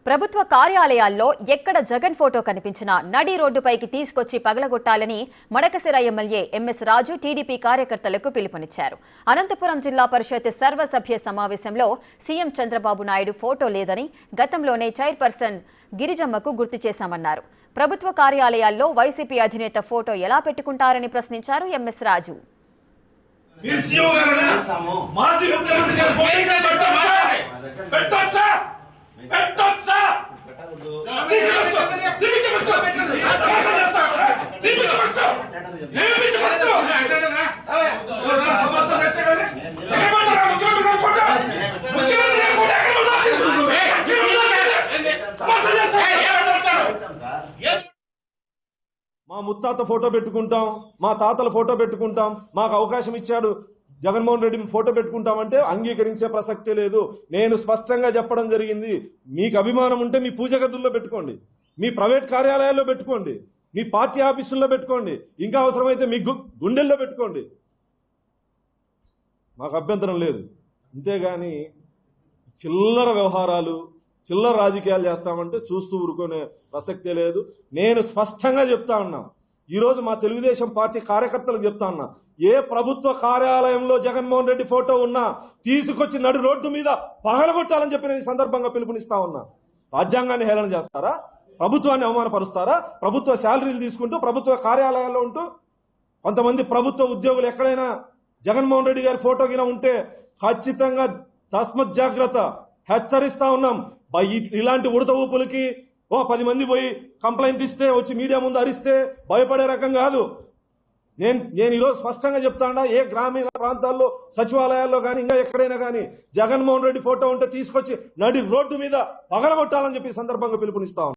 ప్రభుత్వ కార్యాలయాల్లో ఎక్కడ జగన్ ఫోటో కనిపించినా నడి రోడ్డుపైకి తీసుకొచ్చి పగలగొట్టాలని మడకశిర ఎమ్మెల్యే ఎంఎస్ రాజు టీడీపీ కార్యకర్తలకు పిలుపునిచ్చారు. అనంతపురం జిల్లా పరిషత్ సర్వసభ్య సమావేశంలో సీఎం చంద్రబాబు నాయుడు ఫోటో లేదని గతంలోనే చైర్పర్సన్ గిరిజమ్మకు గుర్తు చేశామన్నారు. ప్రభుత్వ కార్యాలయాల్లో వైసీపీ అధినేత ఫోటో ఎలా పెట్టుకుంటారని ప్రశ్నించారు ఎంఎస్ రాజు. మా ముత్తాత ఫోటో పెట్టుకుంటాం, మా తాతల ఫోటో పెట్టుకుంటాం, మాకు అవకాశం ఇచ్చాడు జగన్మోహన్ రెడ్డి ఫోటో పెట్టుకుంటామంటే అంగీకరించే ప్రసక్తే లేదు. నేను స్పష్టంగా చెప్పడం జరిగింది. మీకు అభిమానం ఉంటే మీ పూజ గదుల్లో పెట్టుకోండి, మీ ప్రైవేట్ కార్యాలయాల్లో పెట్టుకోండి, మీ పార్టీ ఆఫీసుల్లో పెట్టుకోండి, ఇంకా అవసరమైతే మీ గుండెల్లో పెట్టుకోండి, మాకు అభ్యంతరం లేదు. అంతేగాని చిల్లర వ్యవహారాలు, చిల్లర రాజకీయాలు చేస్తామంటే చూస్తూ ఊరుకునే ప్రసక్తే లేదు. నేను స్పష్టంగా చెప్తా ఉన్నా, ఈరోజు మా తెలుగుదేశం పార్టీ కార్యకర్తలకు చెప్తా ఉన్నా, ఏ ప్రభుత్వ కార్యాలయంలో జగన్మోహన్ రెడ్డి ఫోటో ఉన్నా తీసుకొచ్చి నడి రోడ్డు మీద పగలగొట్టాలని చెప్పి ఈ సందర్భంగా పిలుపునిస్తా ఉన్నా. రాజ్యాంగాన్ని హేళన చేస్తారా? ప్రభుత్వాన్ని అవమానపరుస్తారా? ప్రభుత్వ శాలరీలు తీసుకుంటూ ప్రభుత్వ కార్యాలయాల్లో ఉంటూ కొంతమంది ప్రభుత్వ ఉద్యోగులు ఎక్కడైనా జగన్మోహన్ రెడ్డి గారి ఫోటో కింద ఉంటే ఖచ్చితంగా తస్మత్ జాగ్రత్త హెచ్చరిస్తా ఉన్నాం. ఇలాంటి ఉడత ఊపులకి 10 మంది పోయి కంప్లైంట్ ఇస్తే వచ్చి మీడియా ముందు అరిస్తే భయపడే రకం కాదు. నేను ఈరోజు స్పష్టంగా చెప్తాడా, ఏ గ్రామీణ ప్రాంతాల్లో సచివాలయాల్లో కానీ ఇంకా ఎక్కడైనా కానీ జగన్మోహన్ రెడ్డి ఫోటో ఉంటే తీసుకొచ్చి నడి రోడ్డు మీద పగలగొట్టాలని చెప్పి సందర్భంగా పిలుపునిస్తా ఉన్నాం.